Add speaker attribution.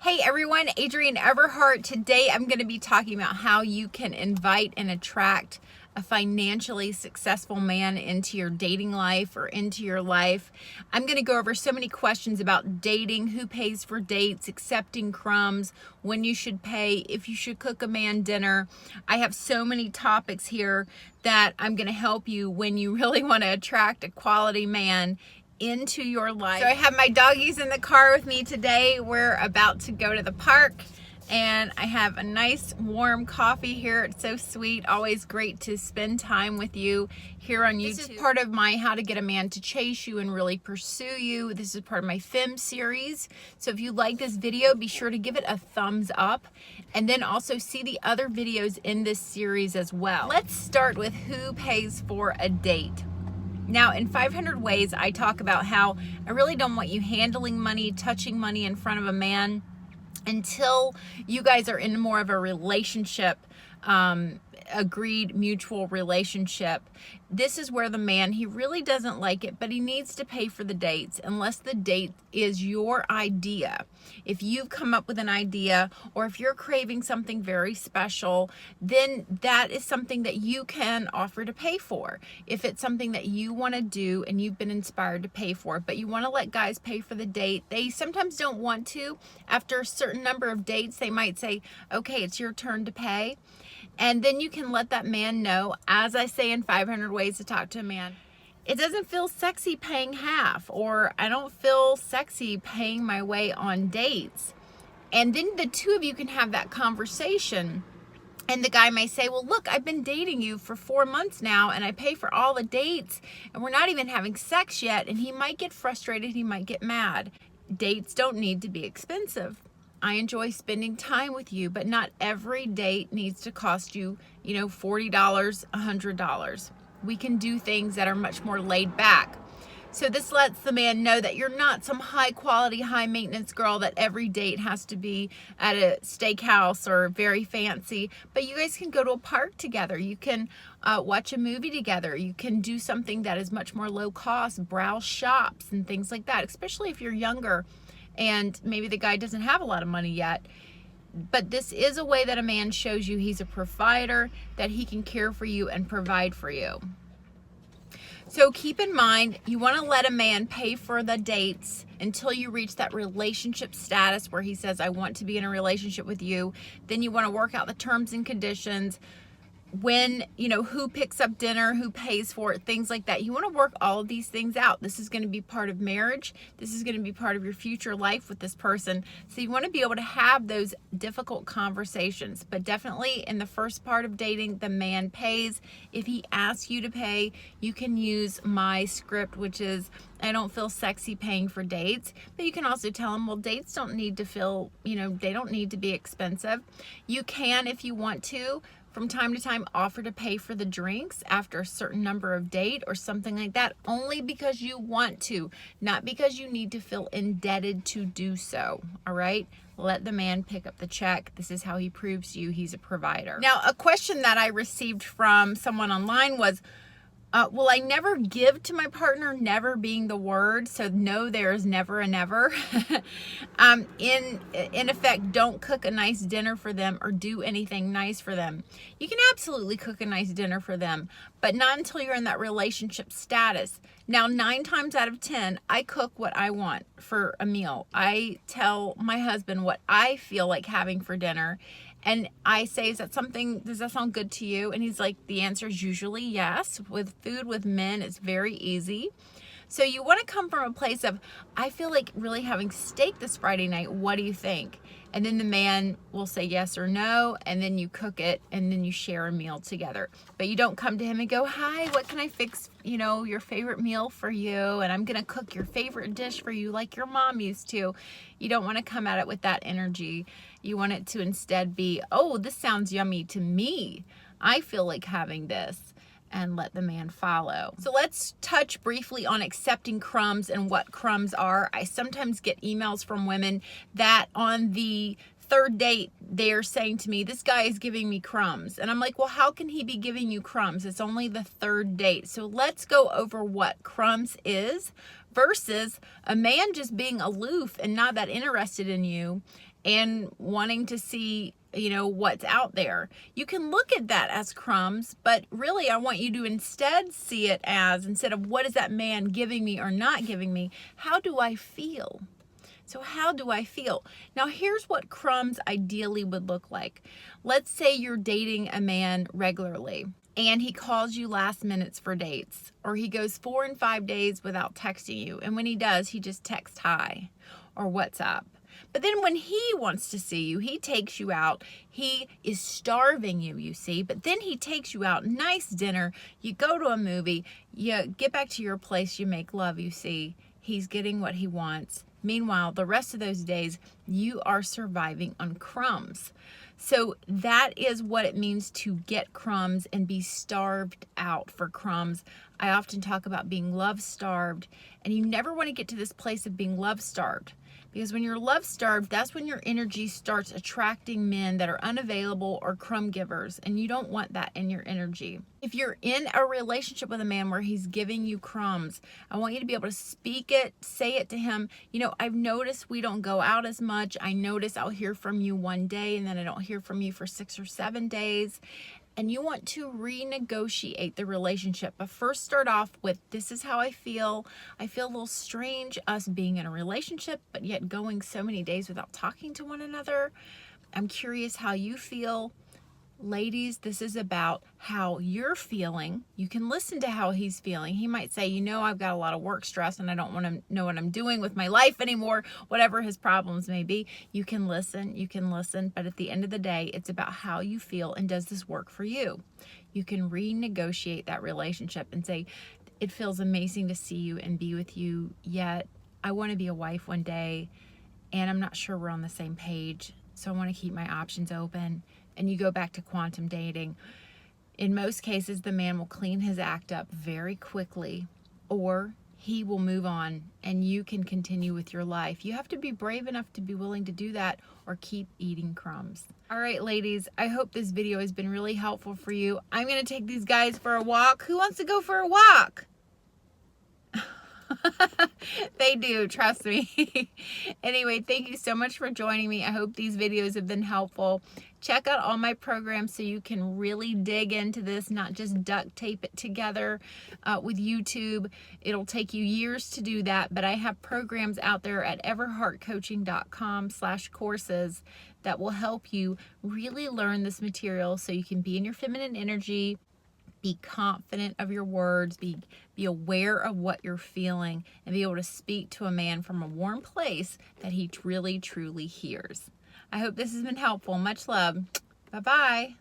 Speaker 1: Hey everyone, Adrienne Everheart. Today I'm going to be talking about how you can invite and attract a financially successful man into your dating life or into your life. I'm going to go over so many questions about dating, who pays for dates, accepting crumbs, when you should pay, if you should cook a man dinner. I have so many topics here that I'm going to help you when you really want to attract a quality man into your life. So I have my doggies in the car with me today. We're about to go to the park and I have a nice warm coffee here. It's so sweet. Always great to spend time with you here on YouTube. This is part of my How to Get a Man to Chase You and Really Pursue You. This is part of my Femme series. So if you like this video, be sure to give it a thumbs up and then also see the other videos in this series as well. Let's start with who pays for a date. Now, in 500 Ways, I talk about how I really don't want you handling money, touching money in front of a man until you guys are in more of a relationship, agreed mutual relationship. This is where the man, he really doesn't like it, but he needs to pay for the dates unless the date is your idea. If you've come up with an idea or if you're craving something very special, then that is something that you can offer to pay for. If it's something that you want to do and you've been inspired to pay for, but you want to let guys pay for the date, they sometimes don't want to. After a certain number of dates, they might say, okay, it's your turn to pay. And then you can let that man know, as I say in 500 Ways to Talk to a Man, it doesn't feel sexy paying half, or I don't feel sexy paying my way on dates. And then the two of you can have that conversation. And the guy may say, well, look, I've been dating you for 4 months now and I pay for all the dates and we're not even having sex yet. And he might get frustrated. He might get mad. Dates don't need to be expensive. I enjoy spending time with you, but not every date needs to cost you, $40, $100. We can do things that are much more laid back. So this lets the man know that you're not some high quality, high maintenance girl that every date has to be at a steakhouse or very fancy, but you guys can go to a park together. You can watch a movie together. You can do something that is much more low cost, browse shops and things like that, especially if you're younger and maybe the guy doesn't have a lot of money yet. But this is a way that a man shows you he's a provider, that he can care for you and provide for you. So keep in mind, you want to let a man pay for the dates until you reach that relationship status where he says, I want to be in a relationship with you. Then you want to work out the terms and conditions. When, who picks up dinner, who pays for it, things like that. You want to work all of these things out. This is going to be part of marriage. This is going to be part of your future life with this person. So you want to be able to have those difficult conversations. But definitely in the first part of dating, the man pays. If he asks you to pay, you can use my script, which is, I don't feel sexy paying for dates. But you can also tell him, well, dates don't need to feel, they don't need to be expensive. You can, if you want to, from time to time, offer to pay for the drinks after a certain number of date or something like that, only because you want to, not because you need to feel indebted to do so. All right? Let the man pick up the check. This is how he proves to you he's a provider. Now, a question that I received from someone online was, will I never give to my partner, never being the word? So no, there is never a never. In effect, don't cook a nice dinner for them or do anything nice for them. You can absolutely cook a nice dinner for them, but not until you're in that relationship status. Now, 9 times out of 10, I cook what I want for a meal. I tell my husband what I feel like having for dinner. And I say, does that sound good to you? And he's like, the answer is usually yes. With food with men, it's very easy. So you want to come from a place of, I feel like really having steak this Friday night. What do you think? And then the man will say yes or no. And then you cook it and then you share a meal together. But you don't come to him and go, hi, what can I fix, your favorite meal for you? And I'm going to cook your favorite dish for you like your mom used to. You don't want to come at it with that energy. You want it to instead be, oh, this sounds yummy to me. I feel like having this. And let the man follow. So let's touch briefly on accepting crumbs and what crumbs are. I sometimes get emails from women that on the third date, they're saying to me, this guy is giving me crumbs. And I'm like, well, how can he be giving you crumbs? It's only the third date. So let's go over what crumbs is versus a man just being aloof and not that interested in you and wanting to see, what's out there. You can look at that as crumbs, but really I want you to instead see it as, instead of what is that man giving me or not giving me, how do I feel? So how do I feel? Now here's what crumbs ideally would look like. Let's say you're dating a man regularly and he calls you last minutes for dates, or he goes 4 and 5 days without texting you. And when he does, he just texts hi or what's up. But then when he wants to see you, he takes you out. He is starving you, you see, but then he takes you out, nice dinner, you go to a movie, you get back to your place, you make love, you see. He's getting what he wants. Meanwhile, the rest of those days, you are surviving on crumbs. So that is what it means to get crumbs and be starved out for crumbs. I often talk about being love starved, and you never want to get to this place of being love starved. Because when you're love starved, that's when your energy starts attracting men that are unavailable or crumb givers, and you don't want that in your energy. If you're in a relationship with a man where he's giving you crumbs, I want you to be able to speak it, say it to him. I've noticed we don't go out as much. I notice I'll hear from you one day and then I don't hear from you for 6 or 7 days. And you want to renegotiate the relationship. But first start off with, this is how I feel. I feel a little strange us being in a relationship, but yet going so many days without talking to one another. I'm curious how you feel. Ladies, this is about how you're feeling. You can listen to how he's feeling. He might say, I've got a lot of work stress and I don't want to know what I'm doing with my life anymore, whatever his problems may be. You can listen, but at the end of the day, it's about how you feel and does this work for you? You can renegotiate that relationship and say, it feels amazing to see you and be with you, yet I want to be a wife one day and I'm not sure we're on the same page, so I want to keep my options open. And you go back to quantum dating. In most cases, the man will clean his act up very quickly, or he will move on and you can continue with your life. You have to be brave enough to be willing to do that or keep eating crumbs. All right, ladies, I hope this video has been really helpful for you. I'm going to take these guys for a walk. Who wants to go for a walk? They do, trust me. Anyway, thank you so much for joining me. I hope these videos have been helpful. Check out all my programs so you can really dig into this, not just duct tape it together with YouTube. It'll take you years to do that, but I have programs out there at everheartcoaching.com/courses that will help you really learn this material so you can be in your feminine energy, be confident of your words, be aware of what you're feeling, and be able to speak to a man from a warm place that he really, truly hears. I hope this has been helpful. Much love. Bye-bye.